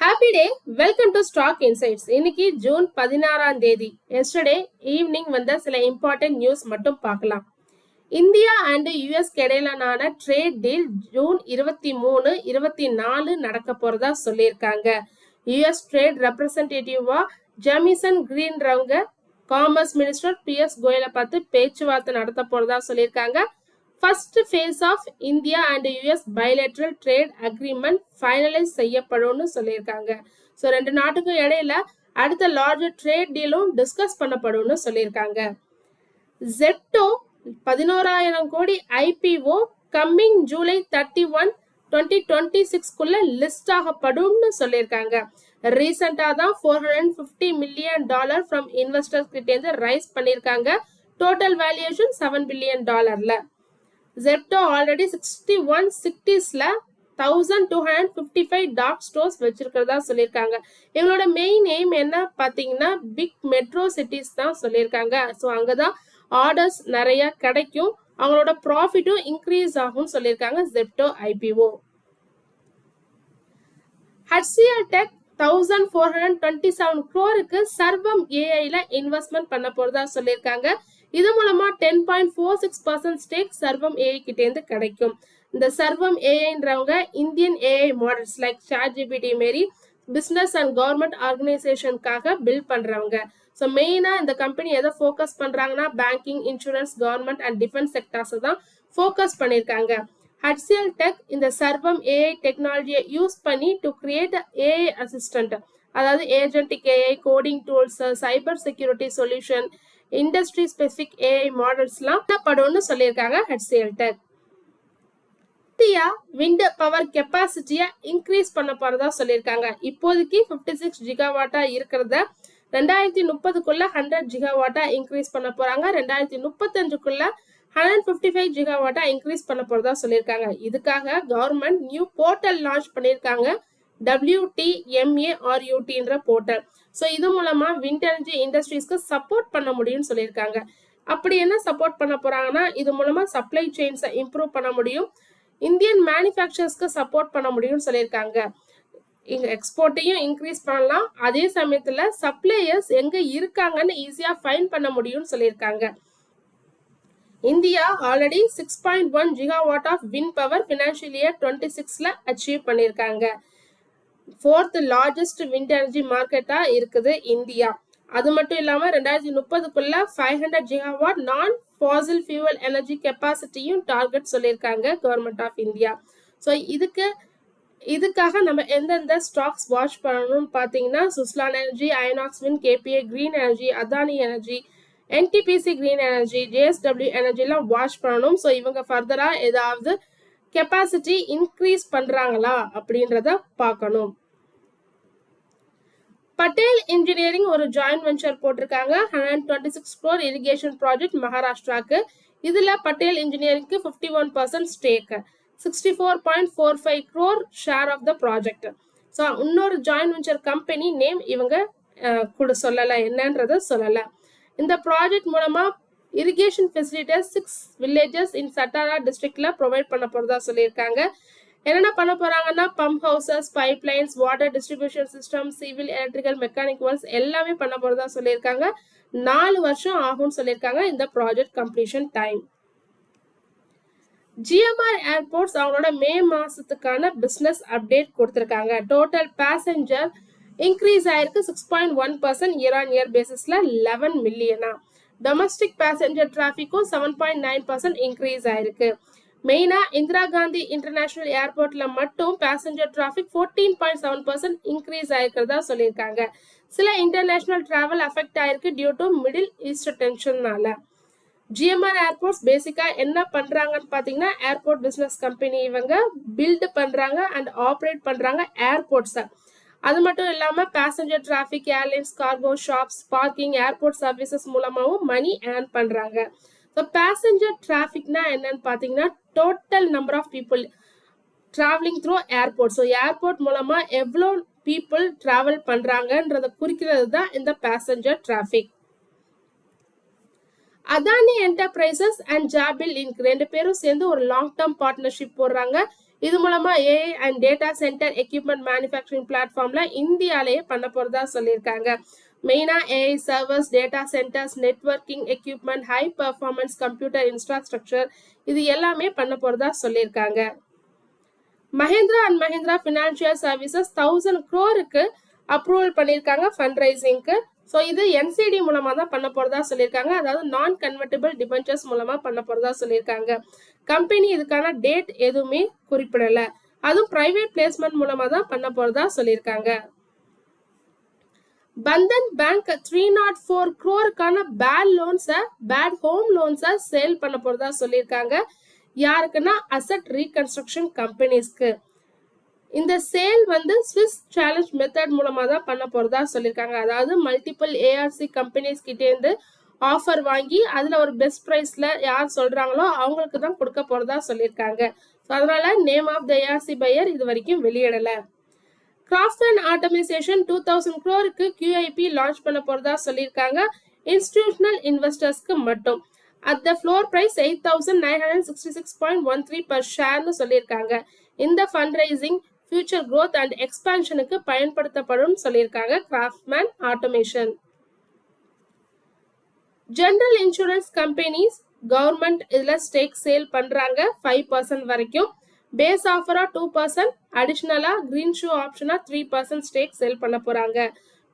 Happy day. Welcome to Stock Insights. இன்னைக்கு June 16ஆம் தேதி. Yesterday evening வந்த சில important news மட்டும் பார்க்கலாம். இந்தியா and US இடையிலான ட்ரேட் டீல் ஜூன் 23, 24 நடக்க போறதா சொல்லியிருக்காங்க. US ட்ரேட் ரெப்ரசன்டேட்டிவா ஜெமிசன் கிரீன்ரவங்க காமர்ஸ் மினிஸ்டர் பிஎஸ் கோயலை பார்த்து பேச்சுவார்த்தை நடத்த போறதா சொல்லியிருக்காங்க. First phase of India and US bilateral trade agreement finalize செய்யப்படும்னு சொல்லியிருக்காங்க. ஸோ ரெண்டு நாட்டுக்கும் இடையில அடுத்த லார்ஜர் ட்ரேட் டீலும் டிஸ்கஸ் பண்ணப்படும்னு சொல்லியிருக்காங்க. ஜெப்டோ 11,000 கோடி ஐபிஓ கம்மிங் ஜூலை 31, 2026 லிஸ்ட் ஆகப்படும்னு சொல்லியிருக்காங்க. ரீசெண்டா தான் $450 million ஃப்ரம் இன்வெஸ்டர்ஸ் கிட்ட இருந்து ரைஸ் பண்ணியிருக்காங்க. Total valuation $7 billion. Zepto already 61 cities-ல 1255 டார்க் ஸ்டோர்ஸ் வச்சிருக்கிறதா சொல்லியிருக்காங்க. இவங்களோட மெயின் எய்ம் என்ன பார்த்தீங்கன்னா பிக் மெட்ரோ சிட்டிஸ் தான் சொல்லியிருக்காங்க. ஸோ அங்கதான் ஆர்டர்ஸ் நிறைய கிடைக்கும், அவங்களோட ப்ராஃபிட்டும் இன்க்ரீஸ் ஆகும் சொல்லியிருக்காங்க. Zepto IPO. HCL Tech 1427 crore சர்வம் ஏஐல இன்வெஸ்ட்மெண்ட் பண்ண போறதா சொல்லியிருக்காங்க. இது மூலமா 10.46% ஸ்டேக் சர்வம் ஏஐ கிட்ட இருந்து கிடைக்கும். இந்த சர்வம் ஏஐன்றவங்க Indian AI models like ChatGPT மாரி பிசினஸ் அண்ட் கவர்மெண்ட் ஆர்கனைசேஷனுக்காக பில்ட் பண்றவங்க. ஸோ மெயினா இந்த கம்பெனி எதை ஃபோக்கஸ் பண்றாங்கன்னா banking, insurance, government and defence sectors தான் ஃபோக்கஸ் பண்ணியிருக்காங்க. HCL Tech இந்த சர்வம் ஏஐ டெக்னாலஜியை யூஸ் பண்ணி டு கிரியேட் ஏஐ அசிஸ்டன்ட், அதாவது agentic AI, coding tools, cyber security solution, industry specific AI மாடல்ஸ்லாம் படும்னு சொல்லியிருக்காங்க. HCL Tech India wind power கெப்பாசிட்டியை இன்க்ரீஸ் பண்ண போறதா சொல்லியிருக்காங்க. இப்போதைக்கு 56 ஜிகாவாட்டா இருக்கிறத 2030 100 ஜிகாவாட்டா இன்க்ரீஸ் பண்ண போறாங்க. 2035 155 ஜிகாவாட்டா இன்க்ரீஸ் பண்ண போறதா சொல்லியிருக்காங்க. இதுக்காக கவர்மெண்ட் நியூ போர்ட்டல் லான்ச் பண்ணியிருக்காங்க, WTMARUTன்ற போர்ட்டல். ஸோ இது மூலமா விண்ட் எனர்ஜி இண்டஸ்ட்ரீஸ்க்கு சப்போர்ட் பண்ண முடியும்னு சொல்லியிருக்காங்க. அப்படி என்ன சப்போர்ட் பண்ண போறாங்கன்னா இது மூலமா சப்ளை செயின்ஸை இம்ப்ரூவ் பண்ண முடியும், இந்தியன் மேனுஃபேக்சரர்ஸ்க்கு சப்போர்ட் பண்ண முடியும்னு சொல்லியிருக்காங்க. இங்க எக்ஸ்போர்ட்டையும் இன்க்ரீஸ் பண்ணலாம், அதே சமயத்துல சப்ளையர்ஸ் எங்க இருக்காங்கன்னு ஈஸியா ஃபைண்ட் பண்ண முடியும்னு சொல்லியிருக்காங்க. India already 6.1 gigawatt of wind power financial year 26ல அச்சீவ் பண்ணியிருக்காங்க. 4th லார்ஜஸ்ட் விண்ட் எனர்ஜி மார்க்கெட்டா இருக்குது இந்தியா. அது மட்டும் இல்லாம 2030 500 gigawatt non fossil fuel energy கெப்பாசிட்டியும் டார்கெட் சொல்லியிருக்காங்க கவர்மெண்ட் ஆஃப் இந்தியா. ஸோ இதுக்காக நம்ம எந்தெந்த ஸ்டாக்ஸ் வாட்ச் பண்ணணும்னு பார்த்தீங்கன்னா Suzlon energy, Inox wind, KPA green energy, Adani energy, NTPC green energy, JSW எனர்ஜிலாம் வாட்ச் பண்ணணும். ஸோ இவங்க ஃபர்தரா ஏதாவது கெப்பாசிட்டி இன்க்ரீஸ் பண்றாங்களா அப்படின்றத பார்க்கணும். பட்டேல் இன்ஜினியரிங் ஒரு ஜாயிண்ட் வெஞ்சர் போட்டிருக்காங்க. 126 crore இரிகேஷன் ப்ராஜெக்ட் மகாராஷ்டிராக்கு. இதுல பட்டேல் இன்ஜினியரிங்க்கு 51% stake, 64.45 crore share of the project. So இன்னொரு ஜாயிண்ட் வெஞ்சர் கம்பெனி நேம் இவங்க கூட சொல்லல, என்னன்றத சொல்லல. இந்த ப்ராஜெக்ட் மூலமா irrigation facilities 6 villages in Satara டிஸ்ட்ரிக்ட்ல ப்ரொவைட் பண்ண போறதா சொல்லியிருக்காங்க. என்னென்ன பண்ண போறாங்கன்னா pump houses, pipe lines, water distribution system, civil, electrical, mechanic works எல்லாமே பண்ண போறதா சொல்லியிருக்காங்க. 4 வருஷம் ஆகும்னு சொல்லியிருக்காங்க இந்த project completion time. GMR airports அவங்களோட மே மாசத்துக்கான பிசினஸ் அப்டேட் கொடுத்திருக்காங்க. டோட்டல் பேசஞ்சர் இன்க்ரீஸ் ஆயிருக்கு 6.1% இயர் ஆன் இயர் பேசிஸ்ல 11 மில்லியனா. டொமஸ்டிக் பேசஞ்சர் டிராபிக்கும் 7.9% இன்க்ரீஸ் ஆயிருக்கு. மெயினா இந்திரா காந்தி இன்டர்நேஷனல் ஏர்போர்ட்ல மட்டும் பேசஞ்சர் டிராபிக் 14.7% இன்க்ரீஸ் ஆயிருக்கிறதா சொல்லியிருக்காங்க. சில இன்டர்நேஷனல் டிராவல் அஃபெக்ட் ஆயிருக்கு டியூ டு மிடில் ஈஸ்ட் டென்ஷன்னால. GMR ஏர்போர்ட்ஸ் பேசிக்கா என்ன பண்றாங்கன்னு பாத்தீங்கன்னா ஏர்போர்ட் பிசினஸ் கம்பெனி. இவங்க பில்ட் பண்றாங்க அண்ட் ஆப்ரேட் பண்றாங்க ஏர்போர்ட்ஸை. அது மட்டும் இல்லாம passenger traffic, airlines, cargo, shops, parking, airport services மூலமாவும் மணி ஏர்ன் பண்றாங்க. ஸோ பேசஞ்சர் டிராஃபிக்னா என்னன்னு பார்த்தீங்கன்னா total number of people travelling through airport. So airport மூலமா எவ்வளோ பீப்புள் டிராவல் பண்றாங்கன்றத குறிக்கிறது தான் இந்த passenger traffic. Adani enterprises and ஜாபில் இன்க் 2 பேரும் சேர்ந்து ஒரு லாங் டேர்ம் பார்ட்னர்ஷிப் போடுறாங்க. இது மூலமா AI and data centre equipment manufacturing பிளாட்ஃபார்ம்ல இந்தியாலேயே பண்ண போறதா சொல்லியிருக்காங்க. மெயினா AI servers, data centres, networking equipment, high performance computer infrastructure இது எல்லாமே பண்ண போறதா சொல்லியிருக்காங்க. Mahindra and Mahindra financial services 1000 crore approval பண்ணியிருக்காங்க ஃபண்ட் ரைசிங்க்கு. ஸோ இது என்சிடி மூலமா தான் பண்ண போறதா சொல்லியிருக்காங்க. அதாவது நான் கன்வெர்டிபிள் டிபென்ச்சர்ஸ் மூலமா பண்ண போறதா சொல்லியிருக்காங்க. கம்பெனி இதுக்கான டேட் எதுவுமே குறிப்பிடல. அதுவும் பிரைவேட் பிளேஸ்மெண்ட் மூலமா தான் பண்ண போறதா சொல்லியிருக்காங்க. Bandhan bank 304 crore bad home லோன்ஸை சேல் பண்ண போறதா சொல்லியிருக்காங்க. யாருக்குன்னா அசெட் ரீகன்ஸ்ட்ரக்ஷன் கம்பெனிஸ்க்கு. இந்த சேல் ஸ்விஸ் சேலஞ்ச் மெத்தட் மூலமா தான் பண்ண போறதா சொல்லியிருக்காங்க. அதாவது மல்டிபிள் ஏஆர்சி கம்பெனிஸ் கிட்டே இருந்து ஆஃபர் வாங்கி அதுல ஒரு பெஸ்ட் பிரைஸ்ல யார் சொல்றாங்களோ அவங்களுக்கு தான் கொடுக்க போறதா சொல்லியிருக்காங்க. அதனால name of the ARC buyer இது வரைக்கும் வெளியிடல. Craftsman Automation 2000 crore QIP launch பண்ண போறதா சொல்லியிருக்காங்க. இன்ஸ்டிடியூஷனல் இன்வெஸ்டர்ஸ்க்கு மட்டும். at the floor price 8,966.13 per ஷேர்னு சொல்லியிருக்காங்க. இந்த fund raising future growth and எக்ஸ்பான்ஷனுக்கு பயன்படுத்தப்படும் சொல்லியிருக்காங்க Craftsman Automation. General insurance companies government இதுல ஸ்டேக் சேல் பண்றாங்க 5% வரைக்கும். பேஸ் ஆஃபரா 2%, அடிஷனலா கிரீன் ஷூ ஆப்ஷனா 3% ஸ்டேக் சேல் பண்ண போறாங்க.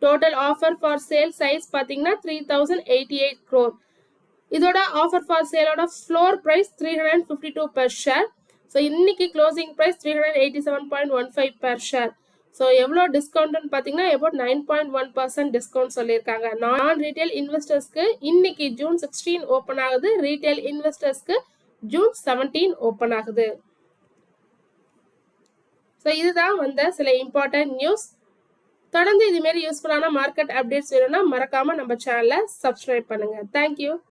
Total offer for sale size பாத்தீங்கன்னா 3088 crore. இதோட ஆஃபர் ஃபார் சேலோட ஃப்ளோர் பிரைஸ் 352 per share. ஸோ இன்னைக்கு க்ளோசிங் பிரைஸ் 387.15 per share. ஸோ எவ்வளோ டிஸ்கவுண்ட்னு பார்த்தீங்கன்னா about 9.1% டிஸ்கவுண்ட் சொல்லியிருக்காங்க. நான் ரீட்டைல் இன்வெஸ்டர்ஸ்க்கு இன்னைக்கு June 16 ஓப்பன் ஆகுது. ரீட்டைல் இன்வெஸ்டர்ஸ்க்கு June 17 ஓப்பன் ஆகுது. ஸோ இதுதான் சில இம்பார்ட்டன்ட் நியூஸ். தொடர்ந்து இதுமாரி யூஸ்ஃபுல்லான மார்க்கெட் அப்டேட்ஸ் வேணும்னா மறக்காம நம்ம சேனலை சப்ஸ்கிரைப் பண்ணுங்க. தேங்க்யூ.